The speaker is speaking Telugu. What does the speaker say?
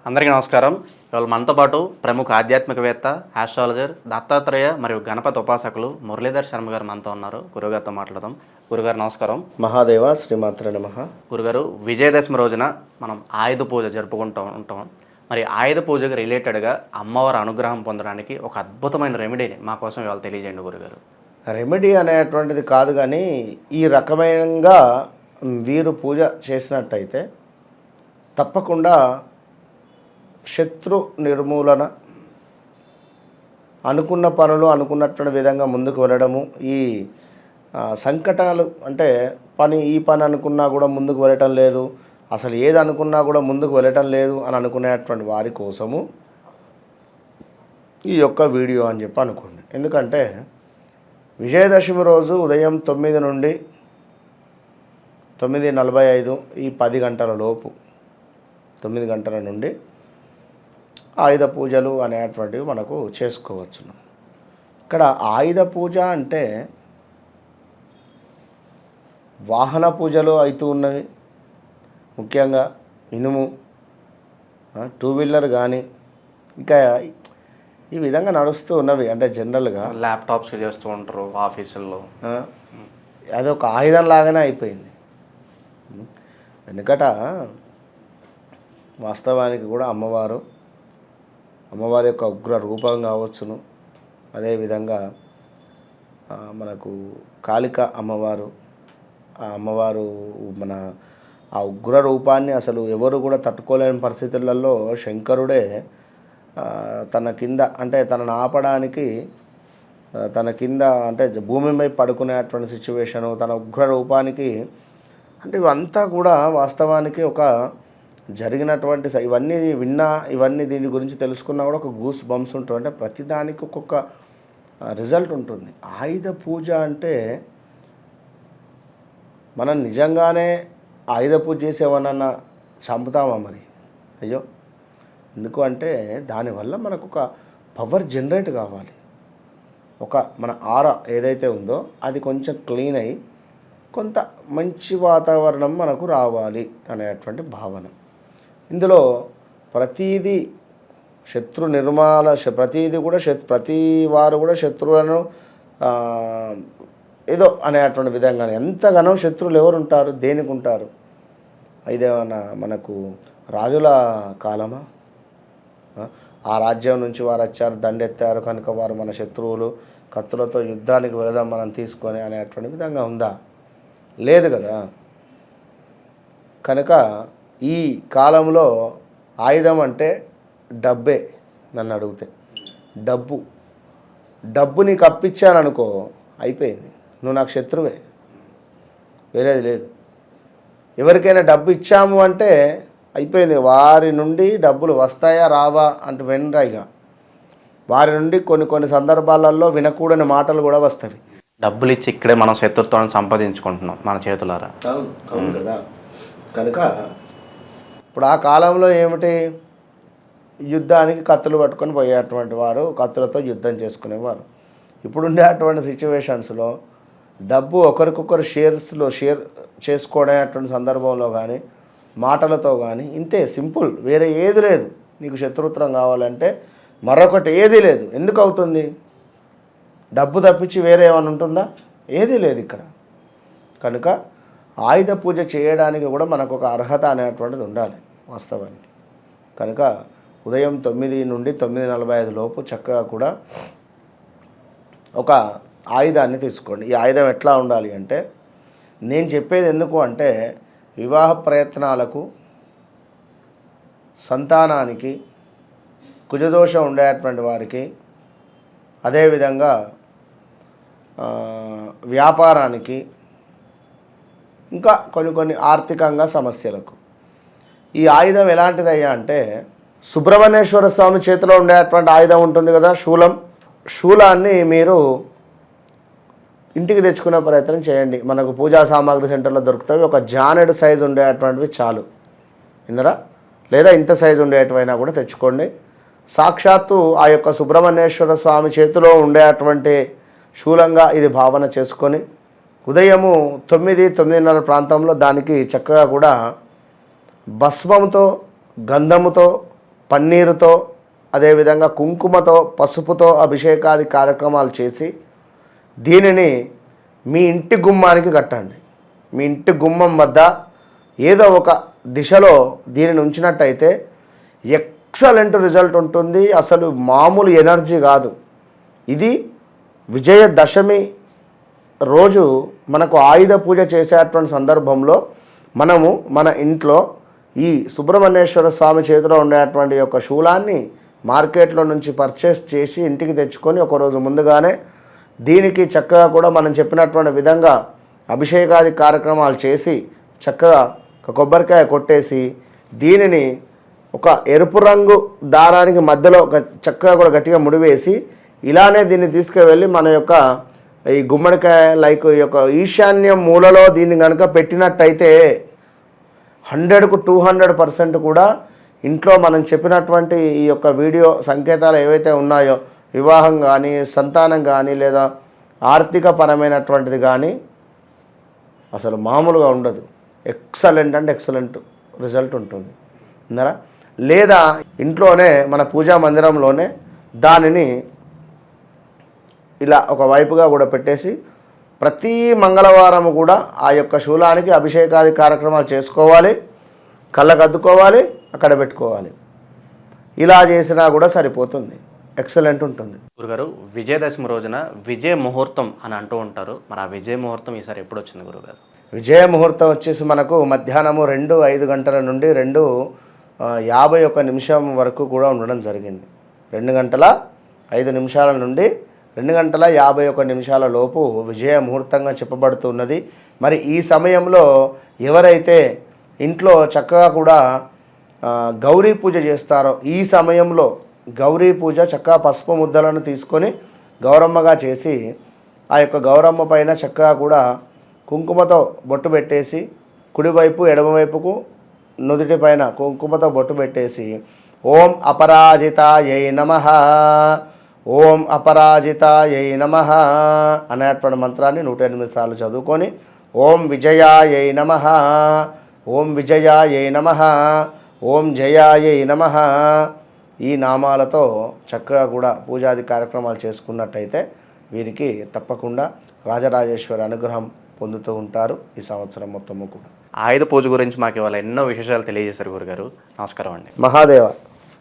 అందరికీ నమస్కారం. ఇవాళ మనతో పాటు ప్రముఖ ఆధ్యాత్మికవేత్త, ఆస్ట్రాలజర్, దత్తాత్రేయ మరియు గణపతి ఉపాసకులు మురళీధర్ శర్మ గారు మనతో ఉన్నారు. గురుగారితో మాట్లాడదాం. గురుగారు నమస్కారం. మహాదేవ శ్రీమాత్రే నమః. గురుగారు, విజయదశమి రోజున మనం ఆయుధ పూజ జరుపుకుంటూ ఉంటాం. మరి ఆయుధ పూజకు రిలేటెడ్గా అమ్మవారి అనుగ్రహం పొందడానికి ఒక అద్భుతమైన రెమెడీని మా కోసం ఇవాళ తెలియజేయండి గురుగారు. రెమెడీ అనేటువంటిది కాదు, కానీ ఈ రకమైనగా వీరు పూజ చేసినట్టయితే తప్పకుండా శత్రు నిర్మూలన, అనుకున్న పనులు అనుకున్నటువంటి విధంగా ముందుకు వెళ్ళడము, ఈ సంకటాలు అంటే ఈ పని అనుకున్నా కూడా ముందుకు వెళ్ళటం లేదు, అసలు ఏది అనుకున్నా కూడా ముందుకు వెళ్ళటం లేదు అని అనుకునేటువంటి వారి కోసము ఈ యొక్క వీడియో అని చెప్పి అనుకోండి. ఎందుకంటే విజయదశమి రోజు ఉదయం 9 నుండి 9:45 ఈ 10 గంటల లోపు, 9 గంటల నుండి ఆయుధ పూజలు అనేటువంటివి మనకు చేసుకోవచ్చును. ఇక్కడ ఆయుధ పూజ అంటే వాహన పూజలు అవుతూ ఉన్నవి. ముఖ్యంగా ఇనుము, 2 వీలర్ కానీ ఇంకా ఈ విధంగా నడుస్తూ ఉన్నవి. అంటే జనరల్గా ల్యాప్టాప్స్ చేస్తూ ఉంటారు ఆఫీసుల్లో. అదొక ఆయుధం లాగానే అయిపోయింది. వెనుకట వాస్తవానికి కూడా అమ్మవారి యొక్క ఉగ్ర రూపం కావచ్చును. అదేవిధంగా మనకు కాళిక అమ్మవారు, ఆ అమ్మవారు ఆ ఉగ్ర రూపాన్ని అసలు ఎవరు కూడా తట్టుకోలేని పరిస్థితులలో శంకరుడే తన కింద, అంటే తనను ఆపడానికి తన కింద అంటే భూమిపై పడుకునేటువంటి సిచ్యువేషను, తన ఉగ్ర రూపానికి, అంటే ఇవంతా కూడా వాస్తవానికి ఒక జరిగినటువంటి ఇవన్నీ విన్నా, ఇవన్నీ దీని గురించి తెలుసుకున్నా కూడా ఒక గూస్ బంప్స్ ఉంటుంది. అంటే ప్రతిదానికి ఒక్కొక్క రిజల్ట్ ఉంటుంది. ఆయుధ పూజ అంటే మనం నిజంగానే ఆయుధ పూజ చేసేవన్నా చంపుతామా మరి? అయ్యో, ఎందుకు అంటే దానివల్ల మనకు ఒక పవర్ జనరేట్ కావాలి. ఒక మన ఆరా ఏదైతే ఉందో అది కొంచెం క్లీన్ అయ్యి కొంత మంచి వాతావరణం మనకు రావాలి అనేటువంటి భావన. ఇందులో ప్రతీది శత్రు ప్రతీది కూడా ప్రతి వారు కూడా శత్రువులను ఏదో అనేటువంటి విధంగా, ఎంతగానో శత్రువులు ఎవరు ఉంటారు, దేనికి ఉంటారు? ఇదేమన్నా మనకు రాజుల కాలమా? ఆ రాజ్యం నుంచి వారు వచ్చారు, దండెత్తారు కనుక వారు మన శత్రువులు, కత్తులతో యుద్ధానికి వెళదాం మనం తీసుకొని అనేటువంటి విధంగా ఉందా? లేదు కదా. కనుక ఈ కాలంలో ఆయుధం అంటే డబ్బే. నన్ను అడిగితే డబ్బు నీకు అప్పిచ్చాననుకో, అయిపోయింది, నువ్వు నాకు శత్రువే, వేరేది లేదు. ఎవరికైనా డబ్బు ఇచ్చాము అంటే అయిపోయింది. వారి నుండి డబ్బులు వస్తాయా రావా అంటే వెనరాయిగా, వారి నుండి కొన్ని సందర్భాలలో వినకూడని మాటలు కూడా వస్తాయి. డబ్బులు ఇచ్చి ఇక్కడే మనం శత్రుత్వాన్ని సంపాదించుకుంటున్నాం మన చేతులారా. అవును కదా. కనుక ఇప్పుడు ఆ కాలంలో ఏమిటి, యుద్ధానికి కత్తులు పట్టుకొని పోయేటువంటి వారు, కత్తులతో యుద్ధం చేసుకునేవారు. ఇప్పుడుండే అటువంటి సిచ్యువేషన్స్లో డబ్బు ఒకరికొకరు షేర్ చేసుకోవడమైనటువంటి సందర్భంలో కానీ, మాటలతో కానీ, ఇంతే సింపుల్. వేరే ఏది లేదు. నీకు శత్రుత్వం కావాలంటే మరొకటి ఏదీ లేదు. ఎందుకు అవుతుంది? డబ్బు తప్పించి వేరే ఏమైనా ఉంటుందా? ఏదీ లేదు ఇక్కడ. కనుక ఆయుధ పూజ చేయడానికి కూడా మనకు ఒక అర్హత అనేటువంటిది ఉండాలి వాస్తవానికి. కనుక ఉదయం 9 నుండి 9:45 లోపు చక్కగా కూడా ఒక ఆయుధాన్ని తీసుకోండి. ఈ ఆయుధం ఎట్లా ఉండాలి అంటే, నేను చెప్పేది ఎందుకు అంటే, వివాహ ప్రయత్నాలకు, సంతానానికి, కుజదోషం ఉండేటువంటి వారికి, అదేవిధంగా వ్యాపారానికి, ఇంకా కొన్ని ఆర్థికంగా సమస్యలకు ఈ ఆయుధం ఎలాంటిదయ్యా అంటే, సుబ్రహ్మణ్యేశ్వర స్వామి చేతిలో ఉండేటువంటి ఆయుధం ఉంటుంది కదా, శూలాన్ని మీరు ఇంటికి తెచ్చుకునే ప్రయత్నం చేయండి. మనకు పూజా సామాగ్రి సెంటర్లో దొరుకుతాయి. ఒక జానెడ్ సైజు ఉండేటువంటివి చాలు, విన్నరా? లేదా ఇంత సైజు ఉండేటివైనా కూడా తెచ్చుకోండి. సాక్షాత్తు ఆ యొక్క సుబ్రహ్మణ్యేశ్వర స్వామి చేతిలో ఉండేటువంటి శూలంగా ఇది భావన చేసుకొని ఉదయము 9-9:30 ప్రాంతంలో దానికి చక్కగా కూడా భస్మంతో, గంధముతో పన్నీరుతో అదేవిధంగా కుంకుమతో పసుపుతో అభిషేకాది కార్యక్రమాలు చేసి దీనిని మీ ఇంటి గుమ్మానికి కట్టండి. మీ ఇంటి గుమ్మం వద్ద ఏదో ఒక దిశలో దీనిని ఉంచినట్టయితే ఎక్సలెంట్ రిజల్ట్ ఉంటుంది. అసలు మామూలు ఎనర్జీ కాదు. ఇది విజయదశమి రోజు మనకు ఆయుధ పూజ చేసేటువంటి సందర్భంలో మనము మన ఇంట్లో ఈ సుబ్రహ్మణ్యేశ్వర స్వామి చేతిలో ఉండేటువంటి యొక్క శూలాన్ని మార్కెట్లో నుంచి పర్చేస్ చేసి ఇంటికి తెచ్చుకొని ఒకరోజు ముందుగానే దీనికి చక్కగా కూడా మనం చెప్పినటువంటి విధంగా అభిషేకాది కార్యక్రమాలు చేసి చక్కగా ఒక కొబ్బరికాయ కొట్టేసి దీనిని ఒక ఎరుపు రంగు దారానికి మధ్యలో చక్కగా కూడా గట్టిగా ముడివేసి ఇలానే దీన్ని తీసుకువెళ్ళి మన యొక్క ఈ గుమ్మడికాయ లైక్ ఈ యొక్క ఈశాన్య మూలలో దీన్ని కనుక పెట్టినట్టయితే 100కు 200% కూడా ఇంట్లో మనం చెప్పినటువంటి ఈ యొక్క వీడియో సంకేతాలు ఏవైతే ఉన్నాయో వివాహం కానీ సంతానం కానీ లేదా ఆర్థిక పరమైనటువంటిది కానీ అసలు మామూలుగా ఉండదు. ఎక్సలెంట్ అంటే ఎక్సలెంట్ రిజల్ట్ ఉంటుంది ఉన్నారా. లేదా ఇంట్లోనే మన పూజా మందిరంలోనే దానిని ఇలా ఒక వైపుగా కూడా పెట్టేసి ప్రతి మంగళవారం కూడా ఆ యొక్క శూలానికి అభిషేకాది కార్యక్రమాలు చేసుకోవాలి, కళ్ళకు అద్దుకోవాలి, అక్కడ పెట్టుకోవాలి. ఇలా చేసినా కూడా సరిపోతుంది. ఎక్సలెంట్ ఉంటుంది. గురుగారు, విజయదశమి రోజున విజయ ముహూర్తం అని అంటూ ఉంటారు. మరి ఆ విజయ ముహూర్తం ఈసారి ఎప్పుడు వచ్చింది గురుగారు? విజయ ముహూర్తం వచ్చేసి మనకు మధ్యాహ్నము 2:05 గంటల నుండి 2:51 వరకు కూడా ఉండడం జరిగింది. 2:05 నుండి 2:51 లోపు విజయ ముహూర్తంగా చెప్పబడుతున్నది. మరి ఈ సమయంలో ఎవరైతే ఇంట్లో చక్కగా కూడా గౌరీ పూజ చేస్తారో ఈ సమయంలో గౌరీ పూజ చక్కగా పసుపు ముద్దలను తీసుకొని గౌరమ్మగా చేసి ఆ యొక్క గౌరమ్మ పైన చక్కగా కూడా కుంకుమతో బొట్టు పెట్టేసి కుడివైపు ఎడమవైపుకు నుదుటి పైన కుంకుమతో బొట్టు పెట్టేసి ఓం అపరాజితాయై నమః, ఓం అపరాజితాయై నమః అనేటువంటి మంత్రాన్ని 108 సార్లు చదువుకొని ఓం విజయాయై నమః, ఓం విజయాయై నమః, ఓం జయాయై నమః ఈ నామాలతో చక్కగా కూడా పూజాది కార్యక్రమాలు చేసుకున్నట్టయితే వీరికి తప్పకుండా రాజరాజేశ్వరి అనుగ్రహం పొందుతూ ఉంటారు ఈ సంవత్సరం మొత్తము కూడా. ఆయుధ పూజ గురించి మాకు ఇవాళ ఎన్నో విశేషాలు తెలియజేశారు గురుగారు. నమస్కారం అండి. మహాదేవ.